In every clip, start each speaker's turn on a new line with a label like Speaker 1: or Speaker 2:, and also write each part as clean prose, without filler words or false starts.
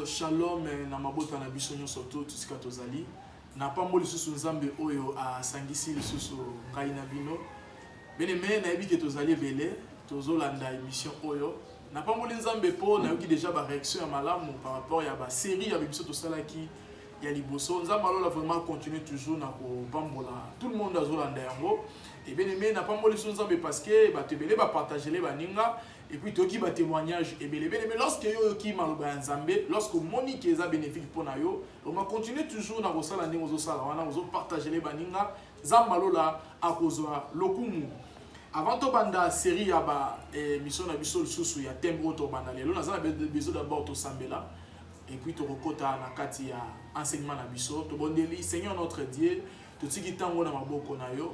Speaker 1: shalom na mabota na biso nyonso to tusika tozali na pambo lisusu nzambe oyo asangisi lisusu ngai na bino beneme na yebi ke tozali ebele tozolanda émission oyo na pambo nzambe po na yoki déjà ba réaction ya malamu par rapport ya ba série ya biso tosalaki ya liboso nzambe alola vraiment continuer toujours na ko pambola tout le monde azolanda yango et beneme na pambo lisusu nzambe parce que ba tebele ba partager les baninga. Et puis, tu as des témoignages. Et bien, lorsque tu as un Zambé, lorsque Monique est bénéfique pour nous, on va continuer toujours dans le partager les baninga. Zambalola à cause de l'okumu. Avant de banda la série, il y a une mission de Bissol Soussou, il y a un thème auto bandalé. Là, on a besoin d'abord de Sambela. Et puis, tu as un enseignement de Bissol. Tu as Seigneur notre Dieu. Tout ce qui est en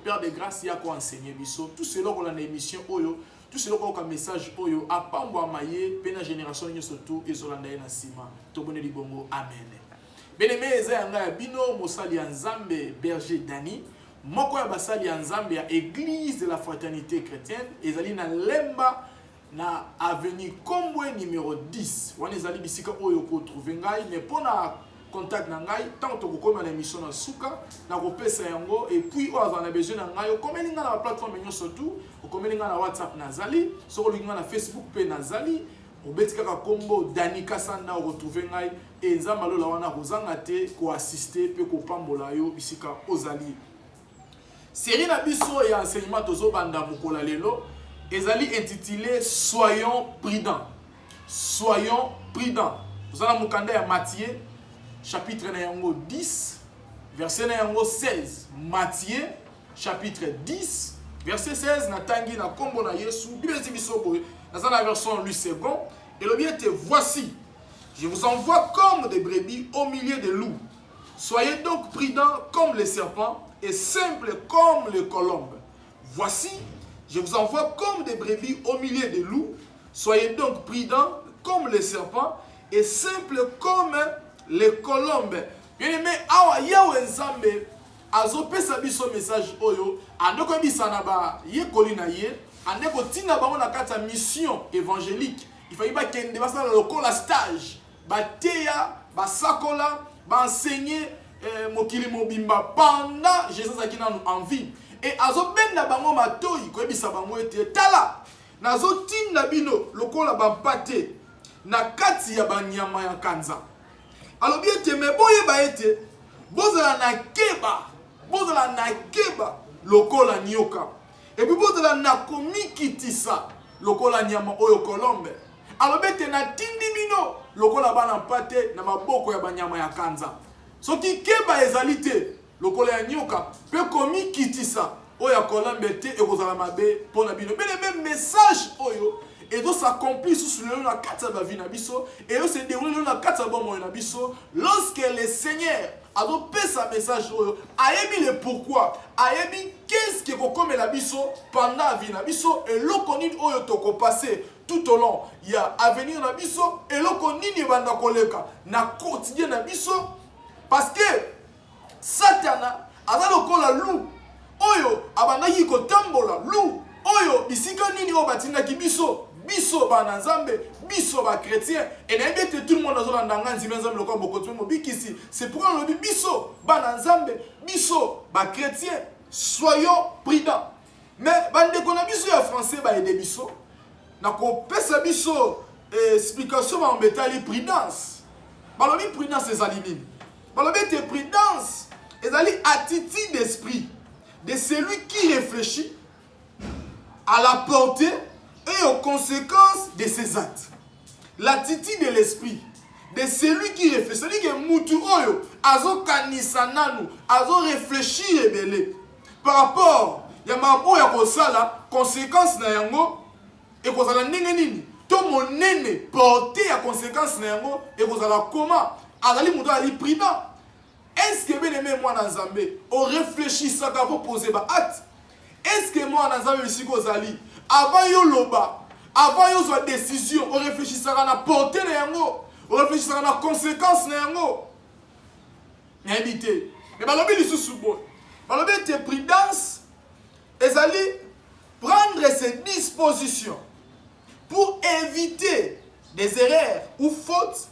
Speaker 1: Père de grâce, il y a quoi enseigner Bissol. Tout cela qu'on a une émission. Tout ce qui est un message oyo a pambo amaye pena génération nyo surtout ezolanda na sima to boneli bongo amen. Beneme eza yanga bino mosali ya Nzambe berger Dani moko ya basali ya Nzambe ya église de la fraternité chrétienne ezali na lemba na avenue Kombwe numéro 10 wana ezali bisika oyo ko trouver ngai mais pona contact na ngai tant to kokoma na émission na suka na kopesa yango et puis on a besoin na ngai komeli nga na plateforme nyo surtout komeli nga na WhatsApp nazali soko linga na Facebook pe nazali obeti kaka kombo Dani Kasanda retrouver ngai et nzamba lola wana kozanga te ko assister pe ko pambola yo bisika ozali série na biso ya enseignement tozo banda mokola lelo ezali intitulé soyons prudents ozala mukanda ya Matthieu chapitre 10 verset 16 Matthieu chapitre 10 verset 16 natangi na kombo na Yesu Bible biso boye dans la version Louis II et le bien était voici je vous envoie comme des brebis au milieu des loups soyez donc prudents comme les serpents et simples comme les colombes voici je vous envoie comme des brebis au milieu des loups soyez donc prudents comme les serpents et simples comme les colombes. Bien aimé, awa yawe nzambe azopesa biso message oyo andeko bisana ba ye kolina ye andeko tina bango na kata mission évangélique il fallait ba kende basala lokola stage bateya basakola ba enseigner mokili mobimba pendant Jésus akina en vie et azobenda bango matoyi ko bisa bango ete tala nazotinda bino lokola ba pate na kati ya banyama ya kanza. Alors bien te me boye ba ete bozala na keba lokola nyoka et puis bozala na komikitisa lokola nyama oyo kolombe alors bien te na tindi bino lokola bana pate na maboko ya banyama ya kanza soki keba ezalite lokola ya nyoka pe komikitisa oyo kolombe te ekozala mabe pona bino bene même message oyo et donc ça accomplit sous le la carte de vie nabiso et on se déroule la carte de bon nabiso lorsque le Seigneur a donné sa message a émis le pourquoi a émis qu'est-ce que comme la biso pendant la vie nabiso et le connu oyo toko passer tout au long il y a avenir nabiso et le connu ni banda koleka na quotidien nabiso parce que Satana a lokola loup oyo abanda yiko tambola loup oyo bisika nini obatinda kibiso biso bana nzambe biso ba chrétien et na ebete tout le monde azolanda nganzi nzambe lokwa bokoto mobikisi c'est pourquoi le biso bana nzambe biso ba chrétien soyons prudents mais bande kona biso ya français ba aider biso na ko pesa biso explication ba mbetali prudence balobi prudence ezali nini balobi te prudence ezali attitude d'esprit de celui qui réfléchit à la portée et aux conséquences de ses actes. L'attitude de l'esprit de celui qui réfléchit. C'est-à-dire que Moutou Oyo, azo kanisa nanu, azo réfléchir ebele. Par rapport, ya mabo ya kosala, conséquences na yango, et kozala ndenge nini. To monene portée à conséquences na yango, et kozala comment. Azali moutou ali prudent. Est-ce que bien aimé moi dans Zambé, on réfléchit ça pour poser ba acte? Est-ce que moi dans Zambé ici kozali avant yo loba, avant yo soit décision, on réfléchissera na portée na yango, on réfléchissera na conséquences na yango. N'habité. Mais balobi lisusu bo. Balobi te prudence ezali prendre ses dispositions pour éviter des erreurs ou fautes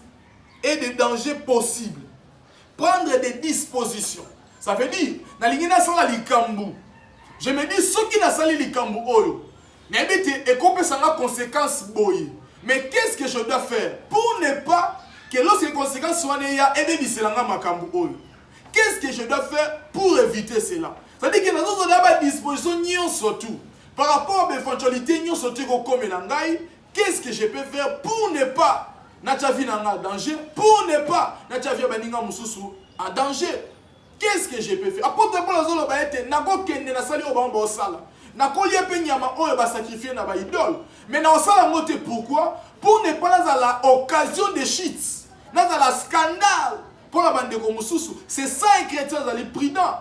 Speaker 1: et des dangers possibles. Prendre des dispositions. Ça veut dire, na lingina sala likambu. Je me dis, ceux qui n'a sali likambu oyo, n'habite et qu'on peut s'en conséquences boy. Mais qu'est-ce que je dois faire pour ne pas que lorsque les conséquences soient nées, et des biselanga makambu oyo. Qu'est-ce que je dois faire pour éviter cela? C'est-à-dire que nous avons des dispositions surtout. Par rapport à l'éventualité, nous sommes comme qu'est-ce que je peux faire pour ne pas mettre vie en danger, pour ne pas mettre vie en danger? Qu'est-ce que je peux faire? Apporte pour la zone de Nago Kende na sali au sala. Nako lié nyama oyo ba sacrifier na ba idole. Mais na sala moté pourquoi? Pour ne pas dans la occasion de shit, dans la scandale. Pour la bande de Mususu, c'est ça un chrétien d'aller prudent.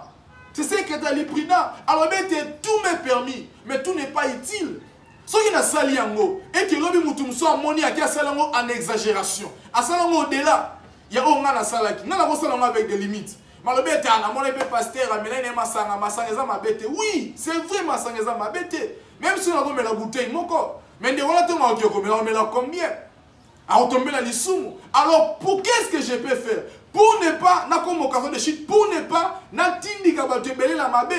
Speaker 1: C'est ça un chrétien d'aller prudent. Alors tout m'est permis, mais tout n'est pas utile. Ce qui n'a sali yango et que l'homme mutumso a moni à qui a salango en exagération. À salango au-delà, il y a un na salaki. Non la salango avec des limites. Malobé a mon épée pasteur a mené masanga masanga ma bête. Oui, c'est vrai masanga ma bête. Même si on a mis la bouteille mon corps. Mais de voilà tout ma qui on met la combien? À retomber la lissou. Alors pour qu'est-ce que je peux faire? Pour ne pas, na comme occasion de shit, pour ne pas, na tindi kabatembele la mabe.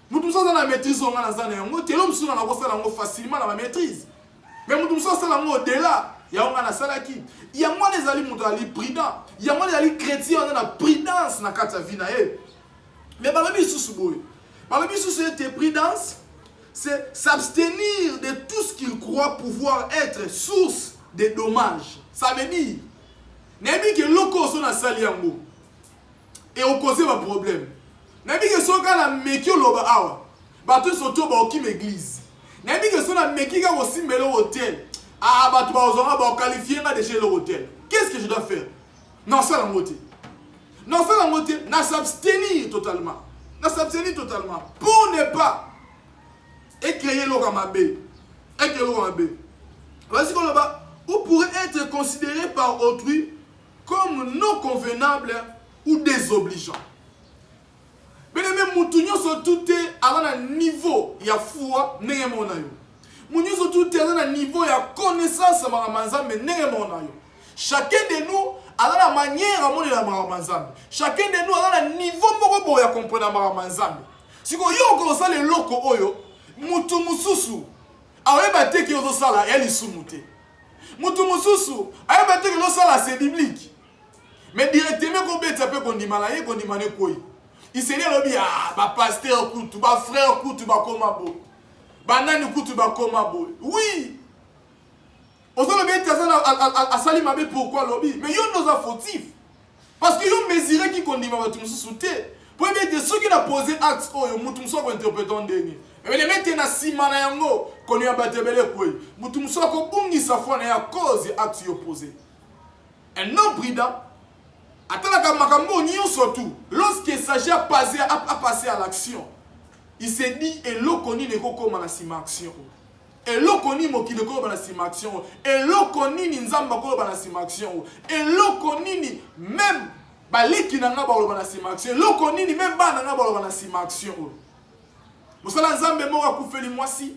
Speaker 1: Nous tous ça dans la maîtrise on a dans zana yango, te l'homme suna na ko sala ngo facilement dans la maîtrise. Mais nous tous ça sala ngo au-delà, ya on na sala ki. Ya moi les ali muto ali prudent, ya moi les ali chrétien on a la prudence na kata vie na ye. Mais balobi susu boy. Balobi susu était prudence, c'est s'abstenir de tout ce qu'il croit pouvoir être source de dommages. Ça veut dire Nabi que loko so na sali yango et on cause un problème. Nabi que so ka na meki loba awa batu soto ba okim église. Nabi que so na meki ka aussi melo hôtel. Ah batu ba ozonga ba qualifier na de chez l'hôtel. Qu'est-ce que je dois faire? Non ça la moté. Non ça la moté, na s'abstenir totalement. Na s'abstenir totalement pour ne pas créer l'oramabé. Créer l'oramabé. Voici qu'on là-bas, ou pourrait être considéré par autrui comme non convenable ou désobligeant. Mais même Moutounio sont tout à un niveau, il y a foi, n'est mon aïe. Mounio sont tout à un niveau, il y a connaissance à Maramanzam, mais n'est mon aïe. Chacun de nous a la manière à mon la Maramanzam. Chacun de nous a un niveau pour y comprendre Maramanzam. Si vous avez ça les locaux, Moutou Moussousou, alors il y a des ça là, elle est sous-moutée. Moutou Moussousou, il y a des ça là, c'est biblique. Mais directement, quand on dit malaye, qu'on dit mané quoi. Il s'est dit, ah, pasteur koutou, frère koutou, komabo. Banane koutou, komabo. Oui. On s'en bien à salir ma pourquoi lobby. Mais yon nous a fautif. Parce que yon mesuré qui qu'on dit ma tout sous terre. Pour bien ceux qui n'ont posé acte, oh, moutou moussa qu'on interprète en dernier. Mais les mecs na simana yango, qu'on y a batebele quoi. Moutou moussa qu'on bungi sa foi n'a à cause acte opposé. Un homme prudent. Surtout, lorsqu'il s'agit à passer à l'action, il s'est dit, et l'okoni ne comme la action. Et l'okoni moki ne comme la action. Et l'okoni ni nzamba comme la action. Et l'okoni ni même baliki nanga ba la action. L'okoni ni même ba nanga ba la action. Mosala nzambe mo akufeli mwasi.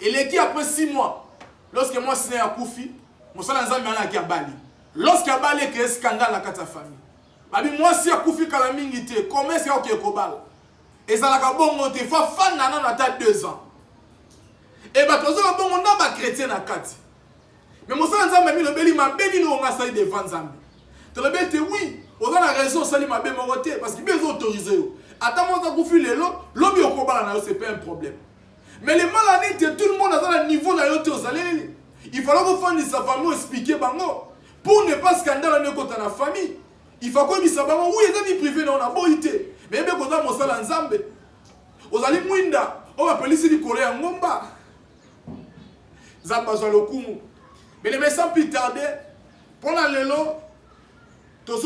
Speaker 1: Et l'équipe après 6 mois, lorsque moi c'est à Koufi, mosala nzambe ana ki abali. Lorsqu'il y a un scandale dans la famille, moi si je suis à mingi, comment est-ce qu'il y a un scandale? Et ça a bon monté, il faut faire un 2 ans. Et bien, tu as bon on a chrétien à 4. Mais moi ça nzambe mi le beli ma beli no nga ça devant nzambe. Tu le bete oui, on a raison ça li ma be moroté parce qu'il est autorisé. Attends moi ça kufi lelo, lobi okobala na c'est pas un problème. Mais les maladies tout le monde à un niveau na yote ozaleli. Il faut que vous fassiez sa famille expliquer bango. Pour ne pas scandale dans la famille, il faut que vous sachiez où est vie privée dans la boïté. Mais bien quand on a Nzambe, vous allez mwinda, on va appeler ici du Corée en Ngomba. Zamba Zalokumu. Mais sans plus tarder, pendant le long, tu as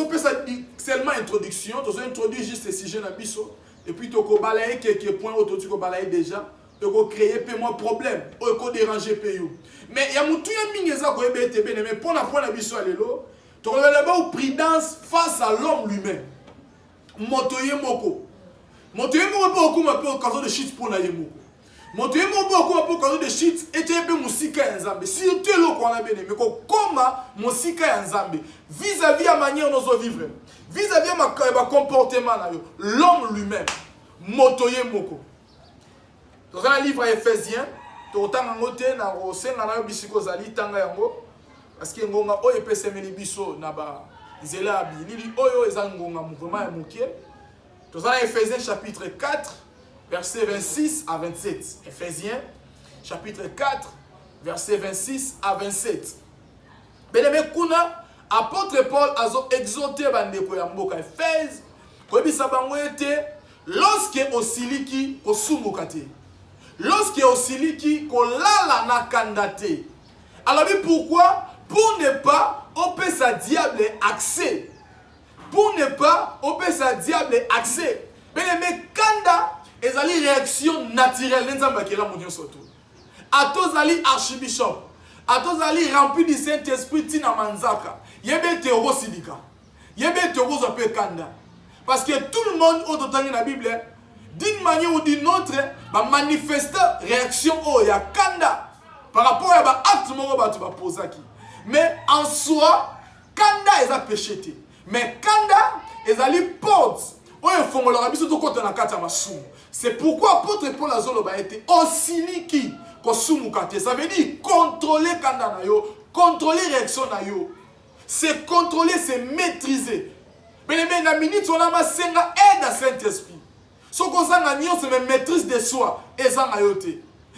Speaker 1: seulement introduction, tu as introduit juste ces sujets dans biso, et puis tu as balayé quelques points où tu as balayé déjà. Tu as créé un problème, tu as dérangé le pays. Mais il y a des gens qui ont été mais pour la point de vue, tu as d'abord prudence face à l'homme lui-même. Motoye moko. Motoye moko peut occasion de shit pour la yemoko. moto ye moboko po kazo de shit ete be musika ya nzambe surtout eloko wana bene mais koma musika ya nzambe vis-à-vis ya manière nozo vivre vis-à-vis ya ma comportement na yo l'homme lui-même moto ye moko dans un livre à Éphésiens totanga ngote na osenga na yo bisiko zali tanga yango parce que ngonga oyo epesemeli biso na ba nzela bilili oyo eza ngonga mouvement ya mokie dans un Éphésiens chapitre 4 verset 26 à 27. Éphésiens, chapitre 4, verset 26 à 27. Bien-aimé, kuna, apôtre Paul a exhorté bandeko ya mboka Éphèse, koyebisa bango ete, lorsque osiliki kosumuka te, lorsque osiliki kolala na kanda te. Alors pourquoi? Pour ne pas opesa diable accès. Pour ne pas opesa diable accès. Bien-aimé, kanda ezali réaction naturelle nzamba kela monyo soto atozali archbishop atozali rempli du Saint-Esprit tina manzaka yebe te okosidika yebe te okozwa pe kanda parce que tout le monde ototangi na Bible d'une manière ou d'une autre ba manifeste réaction o ya kanda par rapport à ba acte moko batu ba posaki mais en soi kanda eza péché te mais kanda ezali porte oyo fongolaka biso tokota na kati ya masumu. C'est pourquoi apôtre Paul azoloba été osiliki kosumuka te. Ça veut dire contrôler kanda na yo, contrôler réaction na yo. C'est contrôler, c'est maîtriser. Mais na minute on a ma senga aide à Saint-Esprit. Ce qu'on s'en a c'est même maîtrise de soi et ça na yote.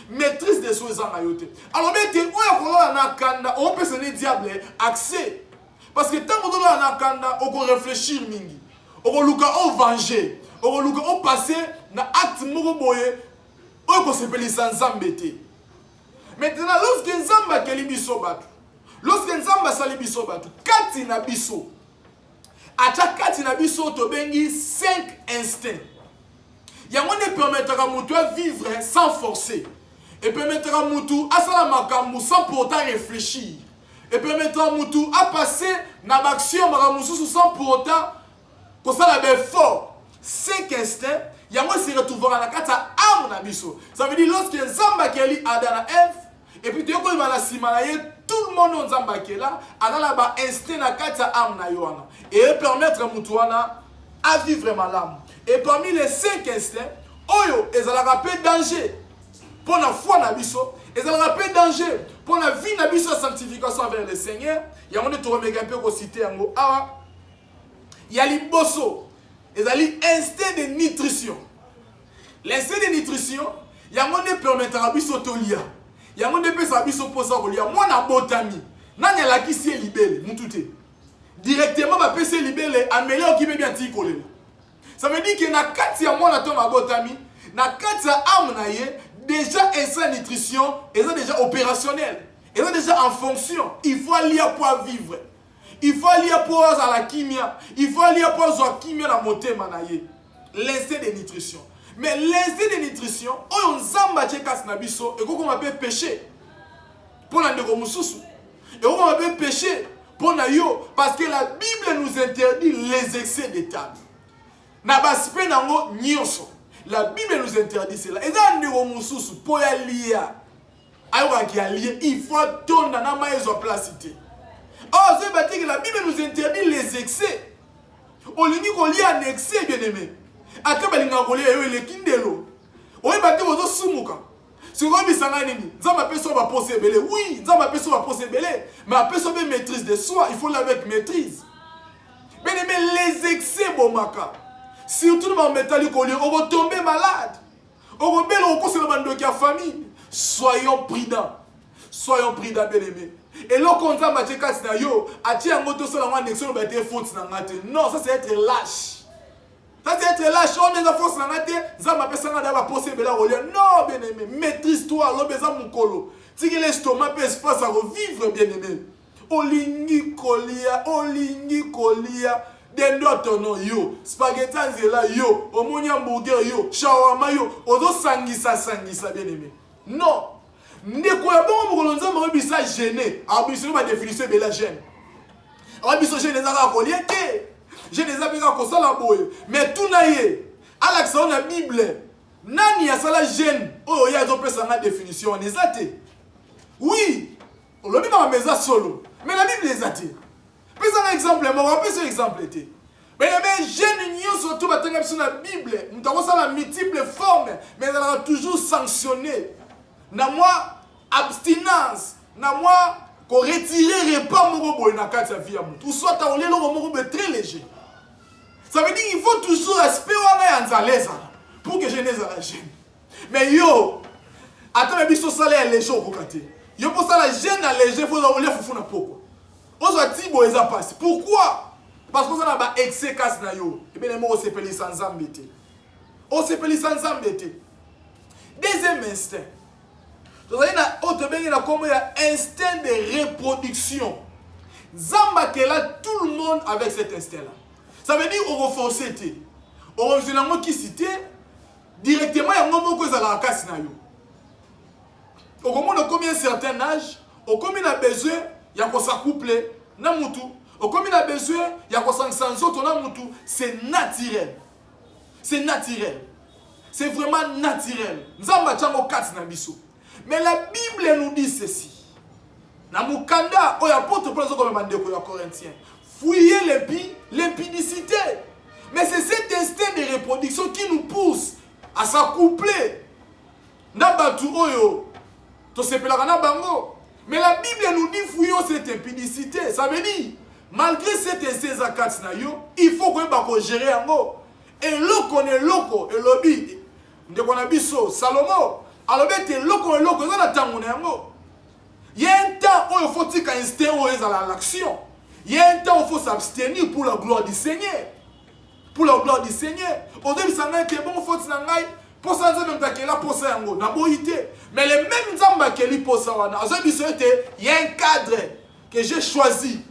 Speaker 1: Maîtrise de soi et ça na yote. Alors mettez oyo kola na kanda, on peut se ne diable accès. Parce que tant qu'on a na kanda, on peut réfléchir mingi. On va venger. On va passer na acte moko boye. On va se peler sans zambete. Maintenant, lorsque nzamba keli biso batu, lorsque nzamba sali biso batu, kati na biso. Acha kati na biso to bengi 5 instincts. Yango ne permettra mutu à vivre sans forcer. Et permettra mutu à sala makambu sans pourtant réfléchir. Et permettra mutu à passer na action maramusu sans pour autant que ça la fort. 5 instincts, yango se retrouvera na kata âme na biso. Ça veut dire lorsque nzamba keli adana F et puis tu yoko la simalaye tout le monde nzamba kela adana ba instinct na kata âme na yoana et permettre mutuana à vivre malam. Et parmi les 5 instincts, oyo ezalaka pe danger pour la foi na biso, ezalaka pe danger pour la vie na biso sanctification vers le Seigneur. Yango ne to remeka pe ko citer yango awa. Il y a liboso. Il y a l'instinct de nutrition. L'instinct de nutrition, il y a un permettra à biso tolia. Il y a un permettra à biso posa kolia. Moi na botami. Nanya la qui c'est libellé, mutute. Directement ma PC libellé, améliore qui bien tikole. Ça veut dire que na kati ya moi na to ma botami, na kati ya âme na ye, déjà instinct de nutrition, ils sont déjà opérationnel. Ils sont déjà en fonction. Il faut aller pour vivre. Il faut aller pour la kimia. Il faut aller pour la kimia dans mon thème. L'instinct de nutrition. Mais l'instinct de nutrition, on zamba tchekas na biso et qu'on appelle péché. Pour la ndeko mususu. Et on appelle péché pour na yo parce que la Bible nous interdit les excès de table. Na baspe nango nyonso. La Bible nous interdit cela. Et dans ndeko mususu pour ya lia. Ayo ki lié, il faut tourner na maïzo placité. Oh, c'est parce que la Bible nous interdit les excès. On lui dit qu'on lit un excès, bien aimé. Après, on lui dit le kindelo. On lui dit qu'on sumuka. Si on dit ça, on va poser belé. Oui, on va poser belé. Mais après, on va maîtrise de soi. Il faut l'avec maîtrise. Bien aimé, les excès, bon maka. Surtout dans le métal, on va tomber malade. On va tomber dans la famille. Soyons prudents. Soyons prudents, bien aimé. Et là, quand on a dit que non, ça c'est être lâche. Ça c'est être lâche. On est en force. Non, bien aimé. Maîtrise-toi. L'homme est mon colo. Si l'estomac peut espace à revivre, bien aimé. Olingi kolia. Dendo tono yo. Spaghetti là yo. Omonia hamburger yo. Shawarma yo. Odo sangisa, bien aimé. Non. Ndeko ya bongo mokolonza mo bisa gêné. Abiso ba définition de la gêne. Abiso gêne ezaka koliete. Gêne ezaka ko sala boye. Mais tout na ye. Alaxa na Bible. Nani a sala gêne? Oh, il y a une définition. On est athée. Oui, on l'a mis dans la maison solo. Mais la Bible est athée. Puis un exemple, on va appeler ce exemple. Mais les gênes, surtout dans la Bible, nous avons ça la multiples formes, mais elle a toujours sanctionné. Na moi, abstinence. Na moi, qu'on retirerait pas mon robot dans la vie à moi. Ou soit tu as le robot très léger. Ça veut dire qu'il faut toujours espérer en l'aise pour que je n'ai pas la gêne. Mais yo, attends, mais si ça est léger au côté. Yo pour ça la gêne à léger, il faut aller foufu na pourquoi. On soit tibo et ça passe. Pourquoi? Parce que ça n'a pas excès casse na yo. Et bien les mots on s'appelle sans embêter. On s'appelle sans embêter. Deuxième instinct. Vous avez un instinct de reproduction. Zamba qui est là, tout le monde avec cet instinct-là. Ça veut dire qu'on renforce. On renforce la qui cité directement, il y a un moment où ça la casse na yo. Au moment où combien un certain âge, au combien a besoin, il y a qu'on s'accouple na mutu. Au combien a besoin, il y a qu'on s'ensanzote na mutu. C'est naturel. C'est naturel. C'est vraiment naturel. Zamba chango casse na biso. Mais la Bible nous dit ceci. Dans Mukanda, il y a apôtre Paul comme mandeko ya Corinthiens. Fouiller l'impudicité. Mais c'est cet instinct de reproduction qui nous pousse à s'accoupler. Nabatu oyo, to sepelaka na bango. Mais la Bible nous dit fouillons cette impudicité. Ça veut dire, malgré cet instinct zakats na yo, il faut qu'on gérer ango. Et loko ne loko, et lobby, ndeko na biso Salomo. Alors, il y a un temps où il faut que l'instinct à l'action. Il y a un temps où il faut s'abstenir pour la gloire du Seigneur. Pour la gloire du Seigneur. Au début, ça n'a pas bon, il faut que pour ça, mais les mêmes gens qui il y a un cadre que j'ai choisi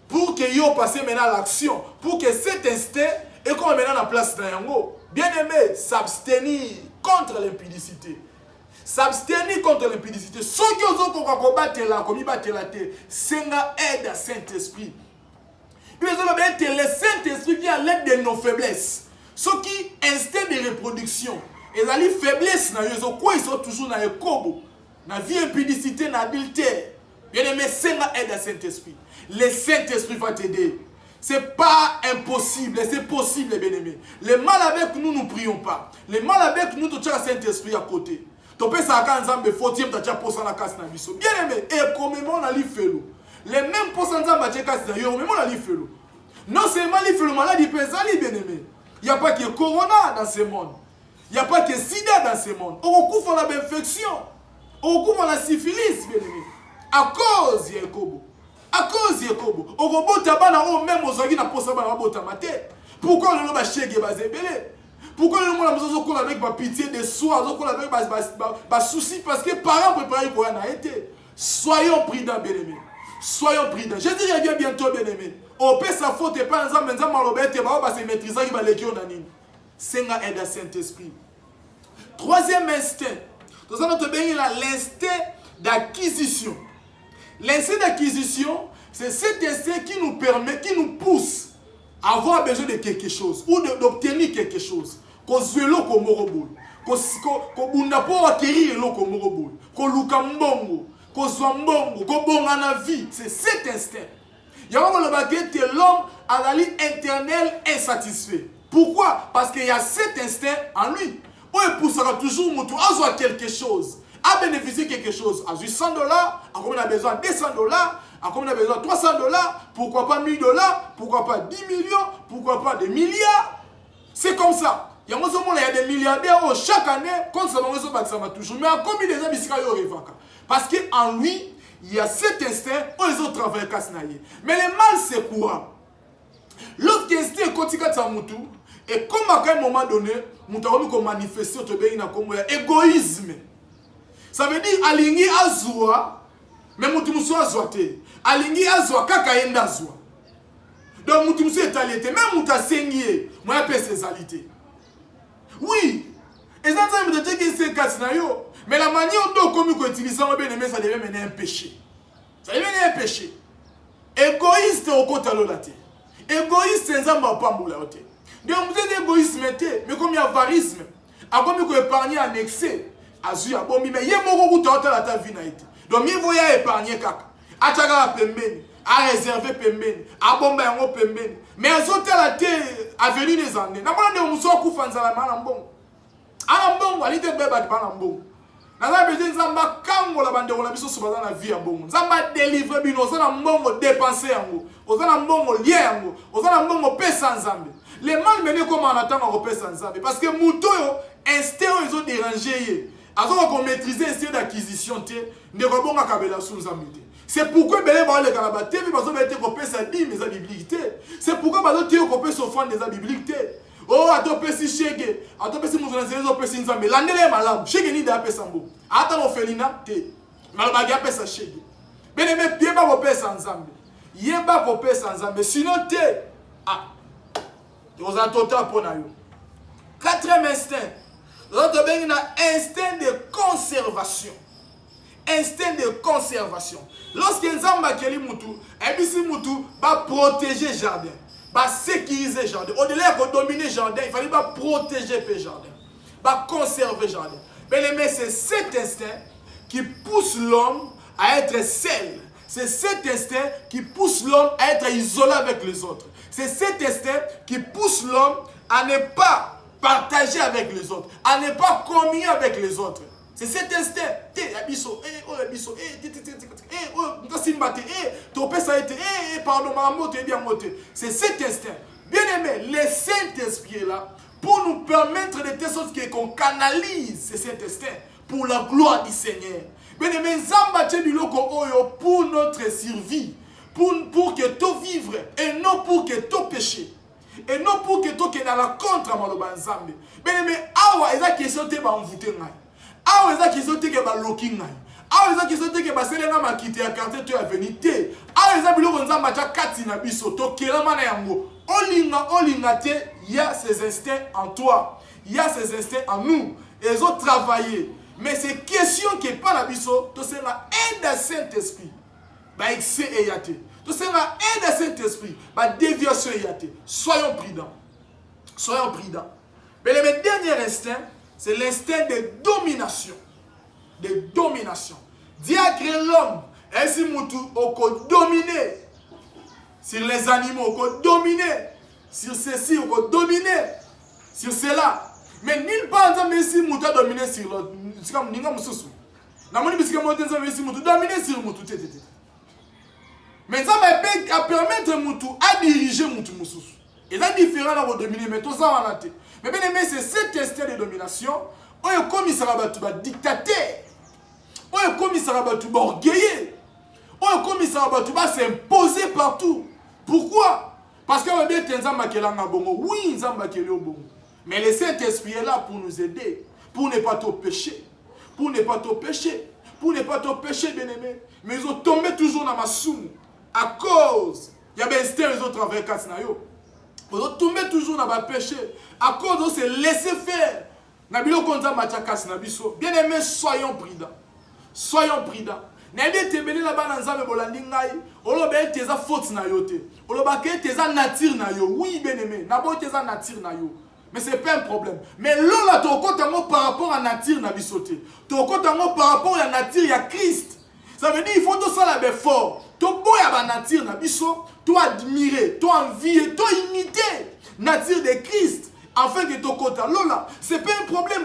Speaker 1: pour que yo passe maintenant à l'action. Pour que cet instinct est comme maintenant la place dans yango. Bien aimé, s'abstenir contre l'impudicité. S'abstenir contre l'impudicité. Ceux qui ont combattre là, comme ils battent là, c'est aide à Saint-Esprit. Le Saint-Esprit vient à l'aide de nos faiblesses. Ceux qui instinct de reproduction. Et les faiblesses, ils sont toujours dans le cobo. Dans la vie impudicité, dans l'adultère. Bien aimé, c'est aide à Saint-Esprit. Le Saint-Esprit va t'aider. Ce n'est pas impossible, c'est possible, bien aimé. Le mal avec nous, nous ne prions pas. Le mal avec nous, tu as le Saint-Esprit à côté. Tu peux savoir quand tu as posé la casse dans le bien aimé, et comme on a fait les mêmes pourcentages de casse dans le on a fait non seulement il fait le maladie, bien aimé. Il n'y a pas que corona dans ce monde. Il n'y a pas que sida dans ce monde. On recouvre la infection. On recouvre la syphilis, bien aimé. À cause de Yakobo. À cause de Yakobo. On recouvre même aux organes pour savoir la tête. Pourquoi le nom a chégué bazébélé? Pourquoi le monde a besoin avec ma pitié de soi, avec ma souci, parce que les parents préparés pour un été. Soyons prudents, bien-aimés. Soyons prudents. Je dis bien bientôt, bien-aimés. On peut sa faute et pas en disant, malobête, va se maîtriser, il va l'écrire dans l'île. C'est un aide à Saint-Esprit. Troisième instinct. Nous allons te bénir l'instinct d'acquisition. L'instinct d'acquisition, c'est cet instinct qui nous permet, qui nous pousse à avoir besoin de quelque chose ou d'obtenir quelque chose. Qu'on soit là comme morobol, qu'on n'a pas acquérir là comme morobol, qu'on luka mbongo, qu'on soit mbongo, qu'on bon en la vie. C'est cet instinct. Il y a un baguette que l'homme a la ligne internelle insatisfait. Pourquoi? Parce qu'il y a cet instinct en lui. Où il poussera toujours à avoir quelque chose, à bénéficier quelque chose. À $100, à combien on a besoin $200, à combien on a besoin $300, pourquoi pas $1000, pourquoi pas 10 millions, pourquoi pas des milliards. C'est comme ça. Il y a des milliardaires chaque année, quand ça va toujours. Mais à combien des hommes parce qu'en lui, il y a cet instinct où les autres travaillent casse naïe. Mais le mal, c'est quoi? L'autre instinct, quand il y a mutu, et comme à un moment donné, nous avons manifesté comme égoïsme. Ça veut dire aligner azwa, mais mutu musu azwate. Aligner azwa kaka azwa. Donc mutu musu est allé, même mutu asengié, moi je peux ses alités. Oui, et ça me dit que c'est casse naïo. Mais la manière dont on utilise ça, ça devient mener un péché. Ça devient un péché. Égoïste au côté de la terre. Égoïste, c'est un peu pas moulé. Donc vous êtes égoïste, mais comme il y a avarisme. akomi ko épargner en excès azu abombi mais ye moko kuta la ta vie na été donc mieux voya épargner kaka ataka pembeni a réserver pembeni a bomba yango pembeni mais azotela te avenir des années na mona ne muso kufa nzala mana mbongo ana mbongo alite beba bana mbongo naza besoin nzamba kango la bande la biso sobaza na vie ya mbongo nzamba délivrer bino ozana mbongo dépenser yango ozana mbongo lié yango ozana mbongo pesa nzambe les mal menés comme en attendant ko pesa nzambe parce que muto yo instinct ils ont dérangé azo ko maîtriser instinct d'acquisition te ne ko bonga kabela sous nzambe. C'est pourquoi belé ba le kana ba te bi bazo bete ko pesa 10 mais biblique. C'est pourquoi bazo te ko pesa offrande des biblique. Oh, atopesi shege, atopesi muzonazelezo pesi nzambe. Landele malamu, shege ni da pesa mbo. Ata no felina te. Malobagi pesa shege. Beneme pieba ko pesa nzambe. Yeba ko pesa nzambe. Sinon te. Ah. Oza tota pona yo. Quatrième instinct. L'autre bengi na instinct de conservation. Instinct de conservation. Lorsque nzamba keli mutu, ebisi mutu ba protéger jardin. Bah sécuriser le jardin. Au-delà de dominer le jardin, il fallait pas protéger le jardin. Bah conserver le jardin. Mais c'est cet instinct qui pousse l'homme à être seul. C'est cet instinct qui pousse l'homme à être isolé avec les autres. C'est cet instinct qui pousse l'homme à ne pas partager avec les autres, à ne pas communier avec les autres. C'est cet instinct. C'est cet instinct. Bien aimé, le Saint-Esprit est là pour nous permettre de telle sorte qu'on canalise cet instinct pour la gloire du Seigneur. Bien aimé, pour notre survie, pour que tout vivre et non pour que tout péché. Et non pour que tout est dans la contre à Maloba Nzambe. Bien aimé, awa, il y a question de m'envoûter. Ah, ils ont qui sont que ba looking ngai. Ah, ils ont qui sont que ba selena makite ya quartier to ya venité. Ah, ils ont biloko nzamba cha kati na biso to kelama na yango. Olinga te, il y a ces instincts en toi. Il y a ces instincts en nous. Ils ont travaillé. Mais c'est question qui est pas la biso, to c'est la aide à Saint-Esprit. Ba excès et yate. To c'est la aide à Saint-Esprit. Ba déviation et yate. Soyons prudents. Soyons prudents. Mais le dernier instinct, c'est l'instinct de domination. De domination. Dieu a créé l'homme. Ainsi, Moutou, on peut dominer sur les animaux, on peut dominer sur ceci, on peut dominer sur cela. Mais nulle part, on ici, Moutou a dominé sur l'autre. C'est comme Ninga Moussou. Namoni bisika Moutou a ici, Moutou dominer sur Moutou. Mais ça va permettre Moutou à diriger Moutou Moussou. Et c'est différent de dominer, mais tout ça va en mais bien aimé, c'est cet instinct de domination. On est comme il sera battu dictateur. On est comme il sera battu orgueilleux. On est comme il sera battu s'imposer partout. Pourquoi? Parce que on bien Nzamba kelanga bongo. Oui, Nzamba kelio bongo. Mais le Saint-Esprit est là pour nous aider, pour ne pas te pécher, pour ne pas te pécher, pour ne pas te pécher, bien aimé. Mais ils ont tombé toujours dans ma soum à cause. Il y a bien instinct les autres avec Katsnayo. Ils ont tombé toujours dans le péché. À cause de se laisser faire. Bien aimé, soyons prudents. Soyons prudents. N'ayez te beli là-bas dans Nzambe bolandi ngai. Olobe teza faute na yo te. Oloba ke teza nature na yo. Oui, bien aimé. Nabo teza nature na yo. Mais c'est pas un problème. Mais là, tu as par rapport à la nature na bisoté. Tu as par rapport à la nature à Christ. Ça veut dire qu'il faut tout ça là fort. Tu as la nature na biso. Tu admirer, tu envier, tu imiter la nature de Christ. Afin que tu côté Lola, c'est pas un problème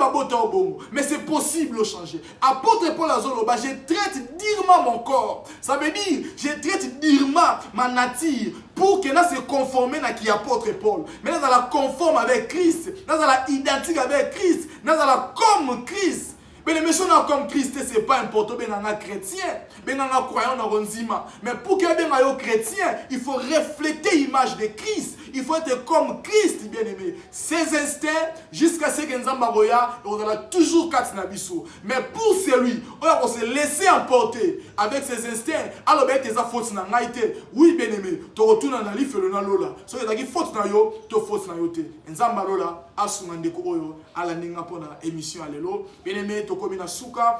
Speaker 1: mais c'est possible de changer. Apôtre Paul Azoloba, je traite durement mon corps. Ça veut dire, je traite durement ma nature pour qu'elle se conforme à qui apôtre Paul. Mais dans la conforme avec Christ, dans la identique avec Christ, dans la comme Christ. Mais les méchants comme Christ, ce n'est pas important, mais dans chrétien, mais dans croyant dans Ronzima. Mais pour qu'il y ait un chrétien, il faut refléter l'image de Christ. Il faut être comme Christ, bien aimé. Ses instincts, jusqu'à ce que nous on aura toujours quatre nabisso. Mais pour celui, on va se laisser emporter avec ses instincts. Alors, ben, tes fautes na ngaite. Oui, bien aimé. Tu retournes dans l'if et le nalola. So, il y a des fautes na yo, tu fautes na yo te. Nzamba lola, asungandeko oyo, ala ninga pona émission alelo. Bien aimé, to komina suka.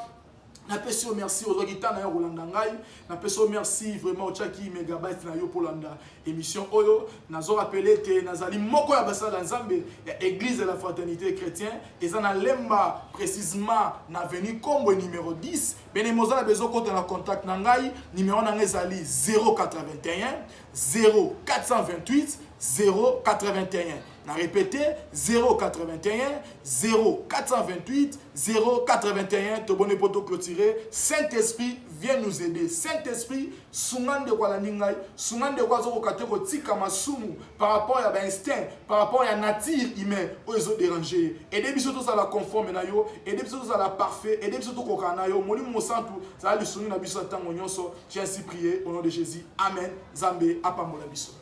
Speaker 1: Napesi au merci aux Okita na yo Rolanda ngai. Napesi au merci vraiment au Chaki Megabyte na yo pour landa émission Oyo. Nazo rappelé que nazali moko ya basala nzambe ya église de la fraternité chrétienne et ça na lemba précisément na venu Kombo numéro 10. Bene mozala bezo konta na contact na ngai numéro na ngai zali 081 0428 081. On a répété 081 0428 081. Tobone poto clôturer. Saint-Esprit viens nous aider. Saint-Esprit sungande kwa la ningai, sungande kwa zo kokate ko tika masumu par rapport à l'instinct, par rapport à nature humaine aux déranger. Et des biso to ça la conforme na yo, et des biso to ça la parfait, et des biso to kokana yo. Moli mo santu ça li sunu na biso tango nyonso. J'ai ainsi prié au nom de Jésus. Amen. Zambe apambola biso.